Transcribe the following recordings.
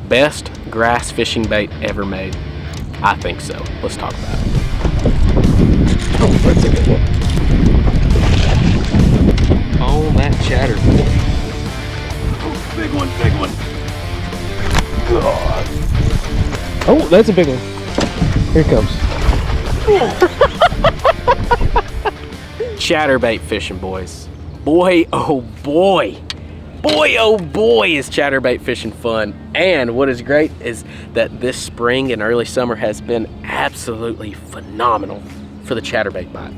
Best grass fishing bait ever made? I think so. Let's talk about it. Oh, that's a good one. Oh, that chatterbait. Oh, big one, big one. God. Oh, that's a big one. Here it comes. Chatterbait fishing, boys. Boy, oh boy. Boy, oh boy, is chatterbait fishing fun. And what is great is that this spring and early summer has been absolutely phenomenal for the chatterbait bite.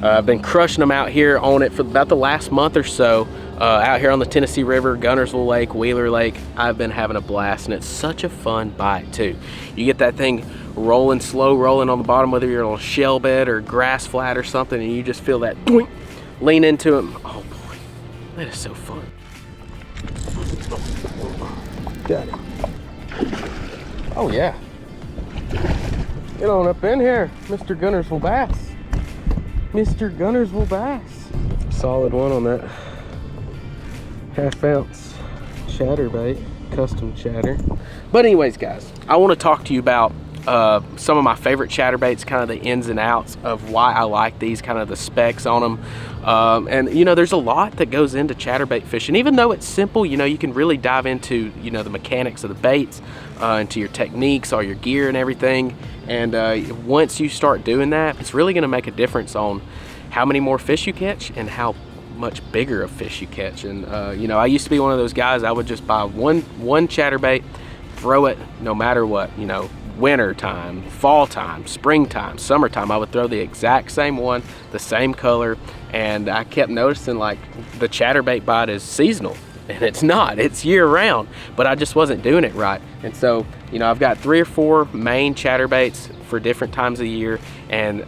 I've been crushing them out here on it for about the last month or so. Out here on the Tennessee River, Gunnersville Lake, Wheeler Lake. I've been having a blast, and it's such a fun bite too. You get that thing rolling, slow rolling on the bottom, whether you're on a shell bed or grass flat or something, and you just feel that doink, lean into it. Oh boy, that is so fun. Got it. Oh yeah. Get on up in here, Mr. Gunnersville Bass. Mr. Gunnersville Bass. Solid one on that 1/2 ounce chatterbait, custom chatter. But anyways, guys, I want to talk to you about some of my favorite chatterbaits, kind of the ins and outs of why I like these, kind of the specs on them. And you know, there's a lot that goes into chatterbait fishing. Even though it's simple, you know, you can really dive into, you know, the mechanics of the baits, into your techniques, all your gear and everything. And once you start doing that, it's really going to make a difference on how many more fish you catch and how much bigger of fish you catch. And you know, I used to be one of those guys. I would just buy one chatterbait, throw it no matter what, you know, winter time, fall time, springtime, summertime. I would throw the exact same one, the same color, and I kept noticing like the chatterbait bite is seasonal, and it's not. It's year round, but I just wasn't doing it right. And so, you know, I've got 3 or 4 main chatterbaits for different times of the year, and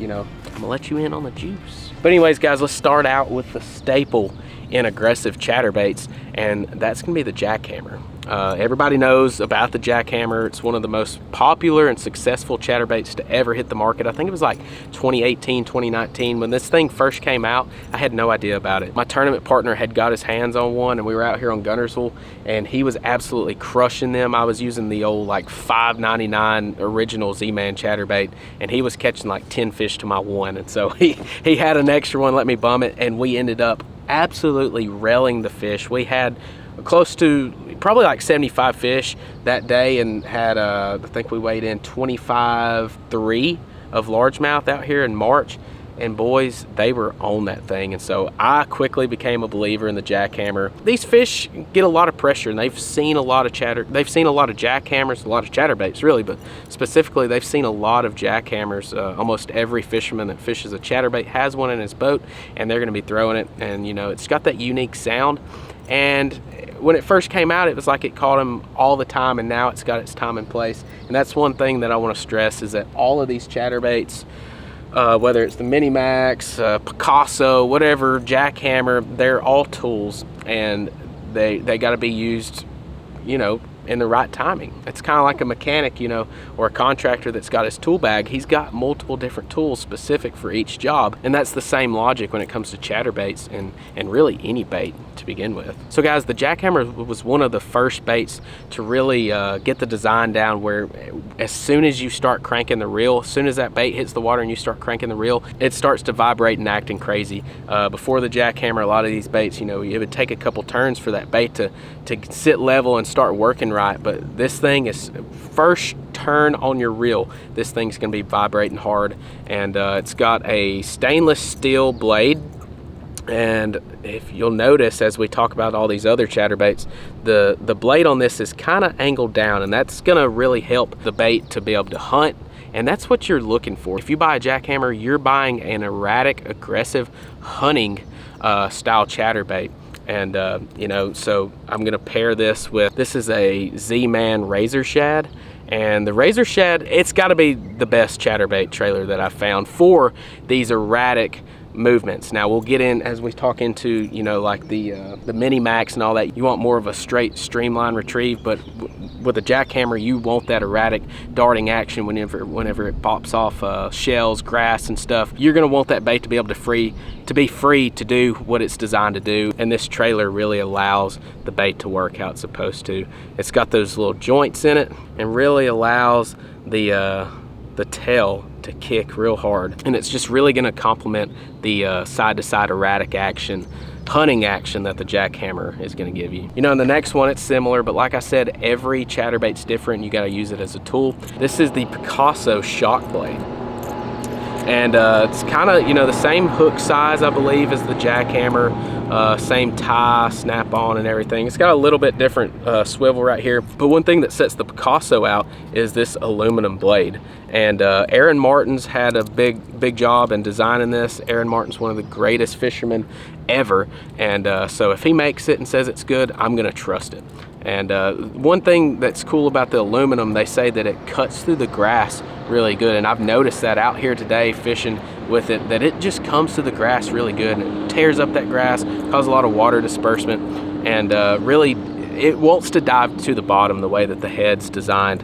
you know, I'm gonna let you in on the juice. But anyways, guys, let's start out with the staple in aggressive chatterbaits, and that's gonna be the Jackhammer. Everybody knows about the Jackhammer. It's one of the most popular and successful chatterbaits to ever hit the market. I think it was like 2018, 2019 when this thing first came out. I had no idea about it. My tournament partner had got his hands on one, and we were out here on Gunnersville, and he was absolutely crushing them. I was using the old like $5.99 original Z-Man chatterbait, and he was catching like 10 fish to my 1. And so he had an extra one, let me bum it, and we ended up absolutely railing the fish. We had close to probably like 75 fish that day, and had I think we weighed in 25.3 of largemouth out here in March, and boys, they were on that thing. And so I quickly became a believer in the Jackhammer. These fish get a lot of pressure, and they've seen a lot of they've seen a lot of jackhammers, a lot of chatterbaits really, but specifically they've seen a lot of jackhammers. Almost every fisherman that fishes a chatterbait has one in his boat, and they're going to be throwing it. And you know, it's got that unique sound, and when it first came out, it was like it caught them all the time, and now it's got its time and place. And that's one thing that I want to stress, is that all of these chatterbaits, whether it's the Miniax, Picasso, whatever, Jackhammer, they're all tools, and they got to be used, you know, in the right timing. It's kind of like a mechanic, you know, or a contractor that's got his tool bag. He's got multiple different tools specific for each job, and that's the same logic when it comes to chatterbaits and really any bait to begin with. So guys, the Jackhammer was one of the first baits to really get the design down, where as soon as you start cranking the reel, as soon as that bait hits the water and you start cranking the reel, it starts to vibrate and acting crazy. Before the Jackhammer, a lot of these baits, you know, it would take a couple turns for that bait to sit level and start working right. But this thing is, first turn on your reel, this thing's gonna be vibrating hard. And it's got a stainless steel blade, and if you'll notice, as we talk about all these other chatterbaits, the blade on this is kind of angled down, and that's gonna really help the bait to be able to hunt. And that's what you're looking for. If you buy a Jackhammer, you're buying an erratic, aggressive, hunting style chatterbait. And you know, so I'm gonna pair this with, this is a Z-Man Razor Shad, and the Razor Shad, it's got to be the best chatterbait trailer that I've found for these erratic movements. Now we'll get in as we talk into, you know, like the Miniax and all that. You want more of a straight streamline retrieve, but with a jackhammer you want that erratic darting action whenever it pops off shells, grass and stuff. You're gonna want that bait to be able to be free to do what it's designed to do, and this trailer really allows the bait to work how it's supposed to. It's got those little joints in it and really allows the tail to kick real hard, and it's just really going to complement the side-to-side erratic action, hunting action that the jackhammer is going to give you. You know, in the next one it's similar, but like I said, every chatterbait's different. You got to use it as a tool. This is the Picasso shock blade, and it's kind of, you know, the same hook size I believe as the jackhammer, same tie, snap on and everything. It's got a little bit different swivel right here, but one thing that sets the Picasso out is this aluminum blade. And Aaron Martin's had a big job in designing this. Aaron Martin's one of the greatest fishermen ever, and so if he makes it and says it's good, I'm gonna trust it. And one thing that's cool about the aluminum, they say that it cuts through the grass really good, and I've noticed that out here today fishing with it, that it just comes to the grass really good, and it tears up that grass, causes a lot of water disbursement, and really it wants to dive to the bottom the way that the head's designed.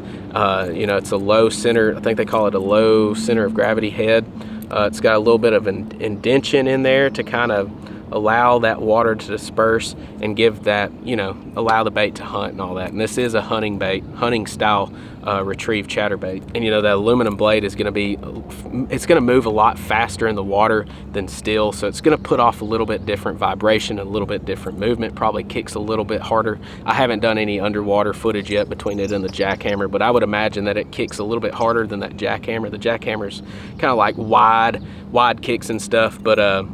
You know, it's a low center, I think they call it a low center of gravity head. It's got a little bit of an indention in there to kind of allow that water to disperse and give that, you know, allow the bait to hunt and all that. And this is a hunting bait, hunting style retrieve chatterbait. And you know, that aluminum blade is going to be, it's going to move a lot faster in the water than steel, so it's going to put off a little bit different vibration, a little bit different movement, probably kicks a little bit harder. I haven't done any underwater footage yet between it and the jackhammer, but I would imagine that it kicks a little bit harder than that jackhammer. The jackhammer's kind of like wide kicks and stuff, but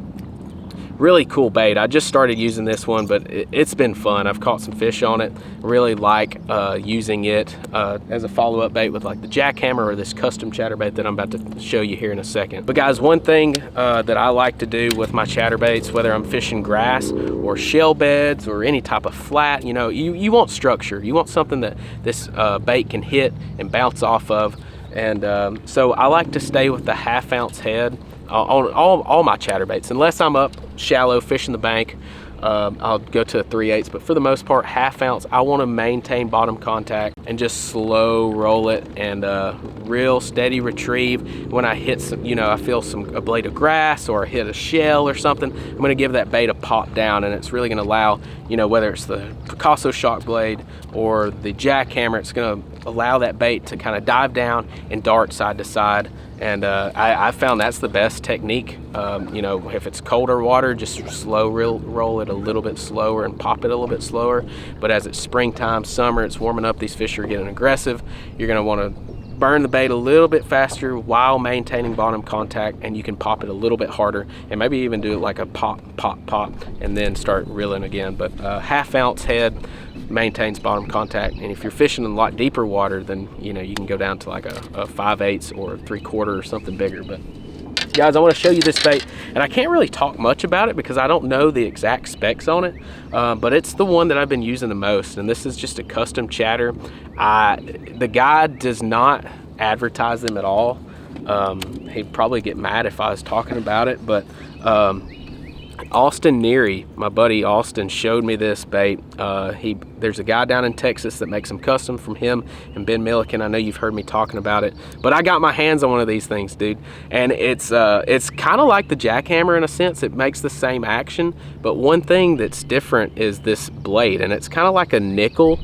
really cool bait. I just started using this one, but it's been fun. I've caught some fish on it. Really like using it as a follow-up bait with like the jackhammer or this custom chatterbait that I'm about to show you here in a second. But guys, one thing that I like to do with my chatterbaits, whether I'm fishing grass or shell beds or any type of flat, you know, you want structure. You want something that this bait can hit and bounce off of. And so I like to stay with the 1/2 ounce head on all my chatterbaits. Unless I'm up shallow fishing the bank, I'll go to a 3/8, but for the most part 1/2 ounce. I want to maintain bottom contact and just slow roll it and real steady retrieve. When I hit some, you know, I feel a blade of grass or I hit a shell or something, I'm going to give that bait a pop down, and it's really going to allow, you know, whether it's the Picasso shock blade or the jackhammer, it's going to allow that bait to kind of dive down and dart side to side. And I found that's the best technique. You know, if it's colder water, just slow roll it a little bit slower and pop it a little bit slower. But as it's springtime, summer, it's warming up, these fish are getting aggressive, you're going to want to burn the bait a little bit faster while maintaining bottom contact, and you can pop it a little bit harder and maybe even do it like a pop and then start reeling again. But 1/2 ounce head maintains bottom contact, and if you're fishing in a lot deeper water, then you know, you can go down to like a 5/8 or a 3/4 or something bigger. But guys, I want to show you this bait, and I can't really talk much about it because I don't know the exact specs on it, but it's the one that I've been using the most, and this is just a custom chatter. The guy does not advertise them at all. He'd probably get mad if I was talking about it, but Austin Neary, my buddy Austin, showed me this bait. There's a guy down in Texas that makes them custom, from him and Ben Milliken. I know you've heard me talking about it, but I got my hands on one of these things, dude. And it's kind of like the jackhammer in a sense. It makes the same action, but one thing that's different is this blade, and it's kind of like a nickel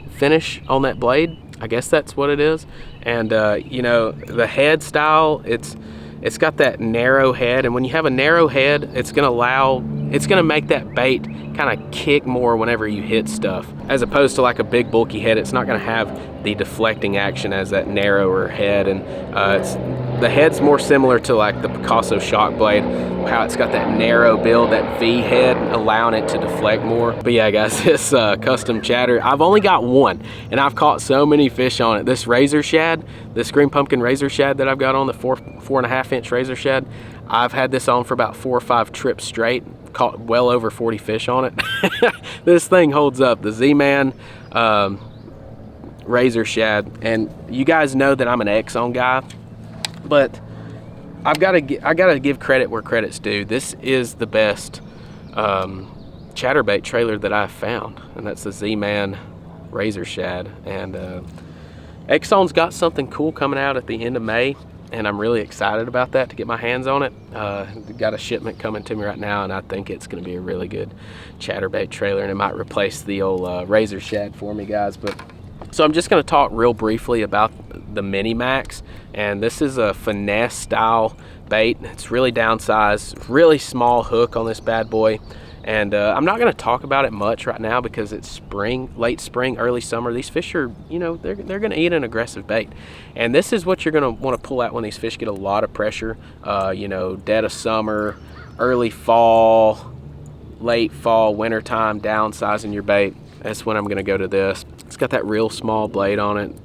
finish on that blade. I guess that's what it is. And you know, the head style, it's got that narrow head, and when you have a narrow head, it's gonna make that bait kind of kick more whenever you hit stuff, as opposed to like a big bulky head. It's not gonna have the deflecting action as that narrower head. And the head's more similar to like the Picasso shock blade, how it's got that narrow build, that V head, allowing it to deflect more. But yeah guys, this custom chatter, I've only got one, and I've caught so many fish on it. This razor shad, this green pumpkin razor shad that I've got on, the 4.5 inch razor shad, I've had this on for about 4 or 5 trips straight, caught well over 40 fish on it. This thing holds up, the Z-Man razor shad. And you guys know that I'm an Exxon guy, but I gotta give credit where credit's due. This is the best chatterbait trailer that I've found, and that's the Z-Man Razor Shad. And Exxon's got something cool coming out at the end of May, and I'm really excited about that, to get my hands on it. Got a shipment coming to me right now, and I think it's going to be a really good chatterbait trailer, and it might replace the old Razor Shad for me, guys. But so I'm just going to talk real briefly about the Miniax, and this is a finesse style bait. It's really downsized, really small hook on this bad boy. And I'm not going to talk about it much right now because it's spring, late spring, early summer. These fish are, you know, they're going to eat an aggressive bait. And this is what you're going to want to pull out when these fish get a lot of pressure, you know, dead of summer, early fall, late fall, winter time, downsizing your bait. That's when I'm going to go to this. It's got that real small blade on it.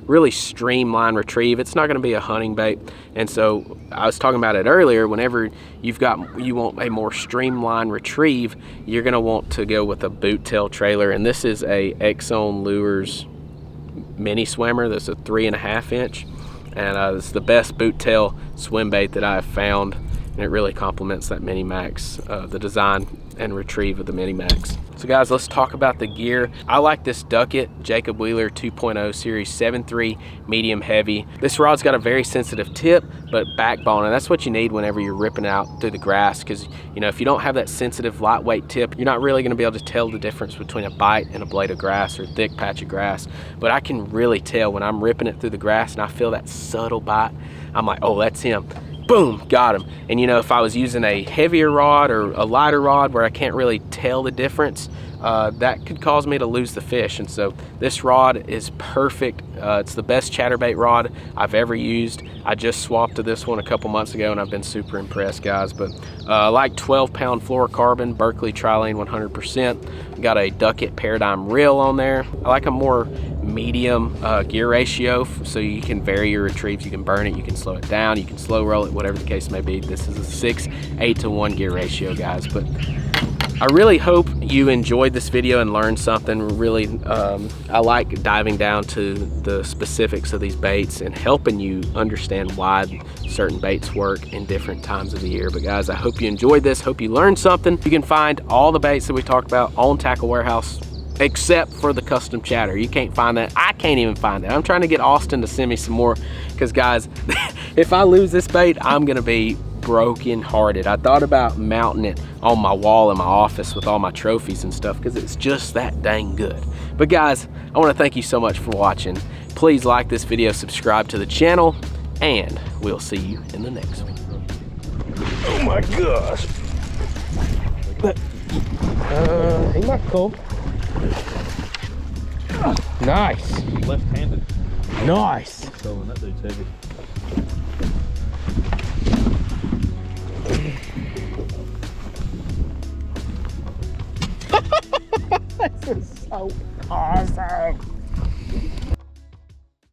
Really streamlined retrieve. It's not going to be a hunting bait. And so I was talking about it earlier, whenever you want a more streamlined retrieve, you're going to want to go with a boot tail trailer. And this is a Exxon Lures mini swimmer. That's a 3.5 inch, and it's the best boot tail swim bait that I have found, and it really complements that Miniax, the design and retrieve of the Miniax. So guys, let's talk about the gear. I like this Duckett Jacob Wheeler 2.0 series 7.3 medium heavy. This rod's got a very sensitive tip but backbone, and that's what you need whenever you're ripping out through the grass, because you know, if you don't have that sensitive lightweight tip, you're not really going to be able to tell the difference between a bite and a blade of grass or a thick patch of grass. But I can really tell when I'm ripping it through the grass and I feel that subtle bite. I'm like, oh, that's him. Boom, got him. And you know, if I was using a heavier rod or a lighter rod where I can't really tell the difference, that could cause me to lose the fish. And so this rod is perfect. It's the best chatterbait rod I've ever used. I just swapped to this one a couple months ago, and I've been super impressed, guys. But I like 12-pound fluorocarbon Berkeley Trilane 100%. Got a Duckett Paradigm reel on there. I like a more medium gear ratio, so you can vary your retrieves. You can burn it, you can slow it down, you can slow roll it, whatever the case may be. This is a 6:8 gear ratio, guys. But I really hope you enjoyed this video and learned something. Really, I like diving down to the specifics of these baits and helping you understand why certain baits work in different times of the year. But guys, I hope you enjoyed this. Hope you learned something. You can find all the baits that we talked about on Tackle Warehouse, except for the custom chatter. You can't find that. I can't even find that. I'm trying to get Austin to send me some more, because guys, if I lose this bait, I'm gonna be broken hearted. I thought about mounting it on my wall in my office with all my trophies and stuff, because it's just that dang good. But guys, I want to thank you so much for watching. Please like this video, subscribe to the channel, and we'll see you in the next one. Oh my gosh. He might go. Nice. Left-handed. Nice. So that dude's heavy. This is so awesome.